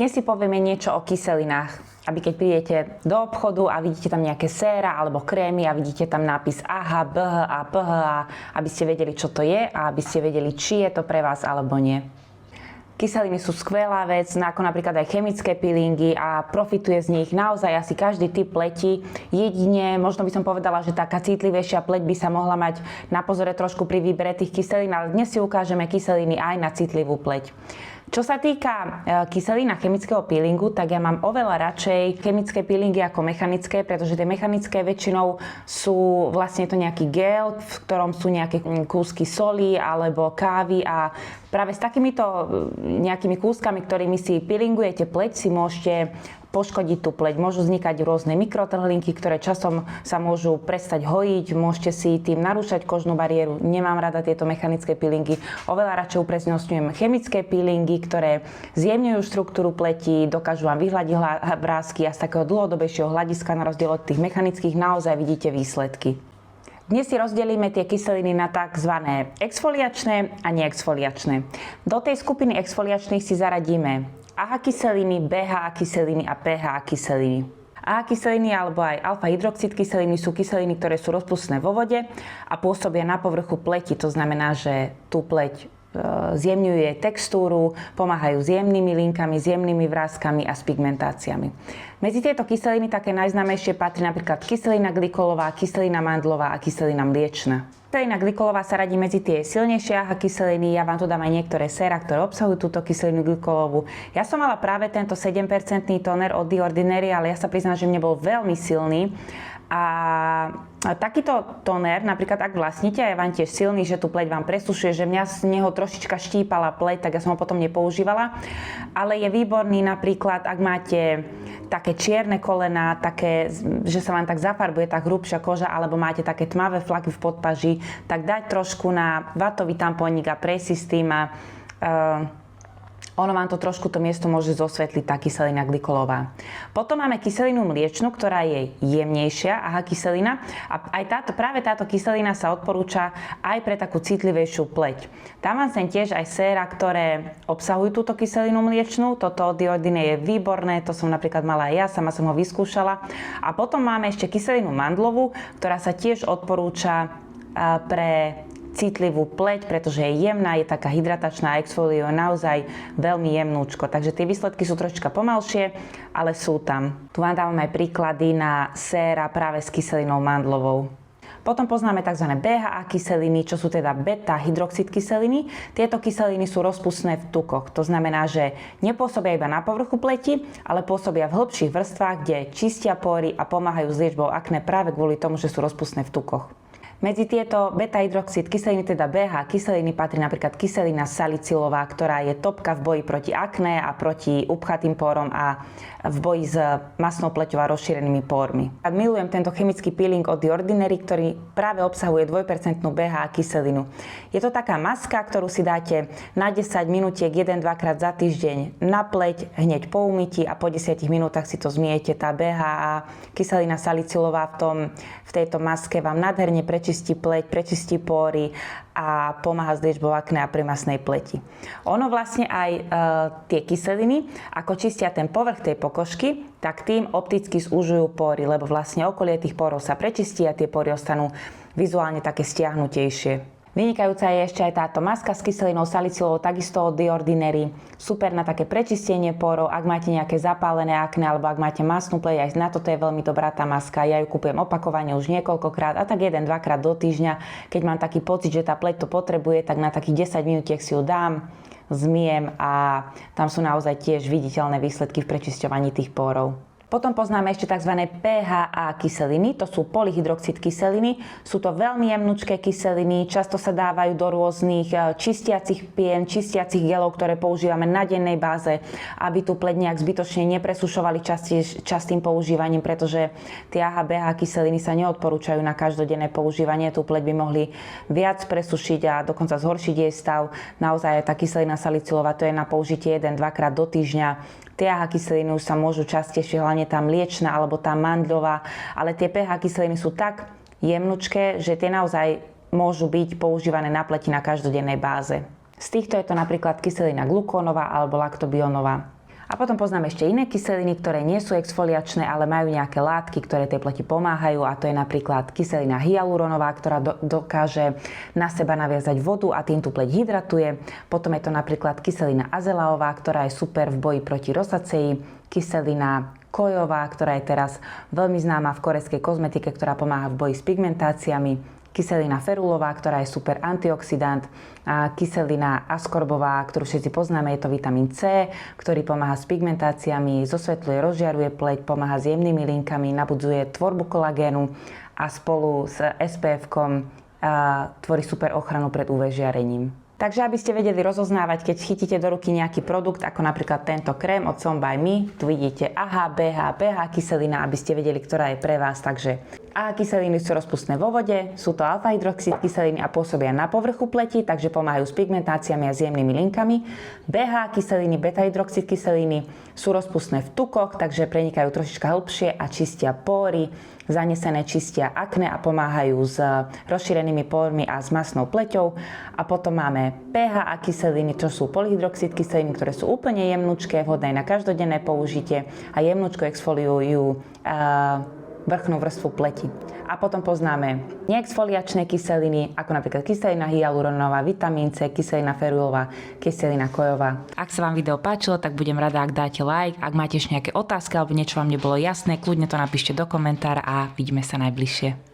Dnes si povieme niečo o kyselinách, aby keď prídete do obchodu a vidíte tam nejaké séra alebo krémy a vidíte tam nápis AHA, BHA, PHA, aby ste vedeli, čo to je a aby ste vedeli, či je to pre vás alebo nie. Kyseliny sú skvelá vec, ako napríklad aj chemické peelingy a profituje z nich naozaj asi každý typ pleti. Jedine, možno by som povedala, že taká citlivejšia pleť by sa mohla mať na pozore trošku pri výbere tých kyselín, ale dnes si ukážeme kyseliny aj na citlivú pleť. Čo sa týka kyselín a chemického peelingu, tak ja mám oveľa radšej chemické peelingy ako mechanické, pretože tie mechanické väčšinou sú vlastne to nejaký gel, v ktorom sú nejaké kúsky soli alebo kávy a práve s takýmito nejakými kúskami, ktorými si peelingujete pleť, si môžete poškodiť tú pleť. Môžu vznikať rôzne mikrotrhlinky, ktoré časom sa môžu prestať hojiť, môžete si tým narúšať kožnú bariéru. Nemám rada tieto mechanické peelingy. Oveľa radšej uprednostňujem chemické peelingy, ktoré zjemňujú štruktúru pleti, dokážu vám vyhľadiť vrásky a z takého dlhodobejšieho hľadiska na rozdiel od tých mechanických naozaj vidíte výsledky. Dnes si rozdelíme tie kyseliny na tzv. Exfoliačné a neexfoliačné. Do tej skupiny exfoliačných si zaradíme AHA kyseliny, BHA kyseliny a PHA kyseliny. AHA kyseliny alebo aj alfa-hydroxid kyseliny sú kyseliny, ktoré sú rozpustné vo vode a pôsobia na povrchu pleti. To znamená, že tú pleť zjemňuje textúru, pomáhajú s jemnými linkami, s jemnými vrástkami a s pigmentáciami. Medzi tieto kyseliny také najznámejšie patrí napríklad kyselina glykolová, kyselina mandlová a kyselina mliečna. Kyselina glykolová sa radí medzi tie silnejšie AHA kyseliny, ja vám tu dám aj niektoré séra, ktoré obsahujú túto kyselinu glykolovú. Ja som mala práve tento 7% tóner od The Ordinary, ale ja sa priznám, že mne bol veľmi silný. A takýto tóner, napríklad ak vlastníte a je vám tiež silný, že tú pleť vám presušuje, že mňa z neho trošička štípala pleť, tak ja som ho potom nepoužívala. Ale je výborný napríklad, ak máte také čierne kolená, také, že sa vám tak zafarbuje tá hrubšia koža, alebo máte také tmavé flaky v podpaži, tak dať trošku na vatový tampónik a prejsť si s tým a ono vám to trošku to miesto môže zosvetliť, tá kyselina glykolová. Potom máme kyselinu mliečnu, ktorá je jemnejšia, AHA kyselina. A aj práve táto kyselina sa odporúča aj pre takú citlivejšiu pleť. Tam vám sem tiež aj séra, ktoré obsahujú túto kyselinu mliečnu. Toto od The Ordinary je výborné, to som napríklad mala aj ja, sama som ho vyskúšala. A potom máme ešte kyselinu mandlovú, ktorá sa tiež odporúča pre citlivú pleť, pretože je jemná, je taká hydratačná a exfoliuje naozaj veľmi jemnúčko. Takže tie výsledky sú trošička pomalšie, ale sú tam. Tu vám dávam aj príklady na séra práve s kyselinou mandlovou. Potom poznáme tzv. BHA kyseliny, čo sú teda beta-hydroxid kyseliny. Tieto kyseliny sú rozpustné v tukoch. To znamená, že nepôsobia iba na povrchu pleti, ale pôsobia v hĺbších vrstvách, kde čistia pory a pomáhajú s liečbou akné práve kvôli tomu, že sú rozpustné v tukoch. Medzi tieto beta-hydroxid kyseliny, teda BHA kyseliny, patrí napríklad kyselina salicylová, ktorá je topka v boji proti akné a proti upchatým pórom a v boji s masnou pleťou a rozšírenými pórmi. A milujem tento chemický peeling od The Ordinary, ktorý práve obsahuje 2% BHA kyselinu. Je to taká maska, ktorú si dáte na 10 minútiek 1-2 krát za týždeň na pleť, hneď po umytí a po 10 minútach si to zmiete. Tá BHA kyselina salicylová v tejto maske vám nádherne prečistí pleť, prečistí póry a pomáha s liečbou akné a primasnej pleti. Ono vlastne aj tie kyseliny, ako čistia ten povrch tej pokožky, tak tým opticky zúžujú póry, lebo vlastne okolie tých pórov sa prečistí a tie póry ostanú vizuálne také stiahnutejšie. Vynikajúca je ešte aj táto maska s kyselinou salicylovou, takisto od The Ordinary. Super na také prečistenie pórov, ak máte nejaké zapálené akné alebo ak máte masnú pleť, aj na toto je veľmi dobrá tá maska. Ja ju kúpujem opakovane už niekoľkokrát a tak 1-2 krát do týždňa. Keď mám taký pocit, že tá pleť to potrebuje, tak na takých 10 minútiek si ju dám, zmiem a tam sú naozaj tiež viditeľné výsledky v prečisťovaní tých pórov. Potom poznáme ešte tzv. PHA kyseliny, to sú polyhydroxid kyseliny. Sú to veľmi jemnučké kyseliny, často sa dávajú do rôznych čistiacich pien, čistiacich gelov, ktoré používame na dennej báze, aby tú pleť nejak zbytočne nepresušovali častým používaním, pretože tie AHA, BHA kyseliny sa neodporúčajú na každodenné používanie. Tú pleť by mohli viac presušiť a dokonca zhoršiť jej stav. Naozaj tá kyselina salicylová, to je na použitie 1-2 krát do týždňa. Tie AHA kyseliny už sa môžu častejšie, hlavne tá mliečna alebo tá mandľová, ale tie PHA kyseliny sú tak jemnučké, že tie naozaj môžu byť používané na pleti na každodennej báze. Z týchto je to napríklad kyselina glukónová alebo laktobionová. A potom poznáme ešte iné kyseliny, ktoré nie sú exfoliačné, ale majú nejaké látky, ktoré tej pleti pomáhajú, a to je napríklad kyselina hyaluronová, ktorá dokáže na seba naviazať vodu a tým tú pleť hydratuje. Potom je to napríklad kyselina azelaová, ktorá je super v boji proti rosaceji, kyselina kojová, ktorá je teraz veľmi známa v korejskej kozmetike, ktorá pomáha v boji s pigmentáciami, kyselina ferulová, ktorá je super antioxidant, a kyselina askorbová, ktorú všetci poznáme, je to vitamín C, ktorý pomáha s pigmentáciami, zosvetľuje, rozžiaruje pleť, pomáha s jemnými linkami, nabudzuje tvorbu kolagénu a spolu s SPF-kom tvorí super ochranu pred UV žiarením. Takže aby ste vedeli rozoznávať, keď chytíte do ruky nejaký produkt, ako napríklad tento krém od Some by Me, tu vidíte AHA, BH kyselina, aby ste vedeli, ktorá je pre vás. Takže AHA kyseliny sú rozpustné vo vode, sú to alfa-hydroxid kyseliny a pôsobia na povrchu pleti, takže pomáhajú s pigmentáciami a s jemnými linkami. BH kyseliny, beta-hydroxid kyseliny sú rozpustné v tukoch, takže prenikajú trošička hlbšie a čistia pory. Zanesené čistia akné a pomáhajú s rozšírenými pórmi a s masnou pleťou. A potom máme PHA kyseliny, čo sú polyhydroxid kyseliny, ktoré sú úplne jemnúčké, vhodné na každodenné použitie a jemnúčko exfoliujú vrchnú vrstvu pleti. A potom poznáme neexfoliačné kyseliny, ako napríklad kyselina hyaluronová, vitamín C, kyselina ferulová, kyselina kojová. Ak sa vám video páčilo, tak budem rada, ak dáte like. Ak máte ešte nejaké otázky alebo niečo vám nebolo jasné, kľudne to napíšte do komentára a vidíme sa najbližšie.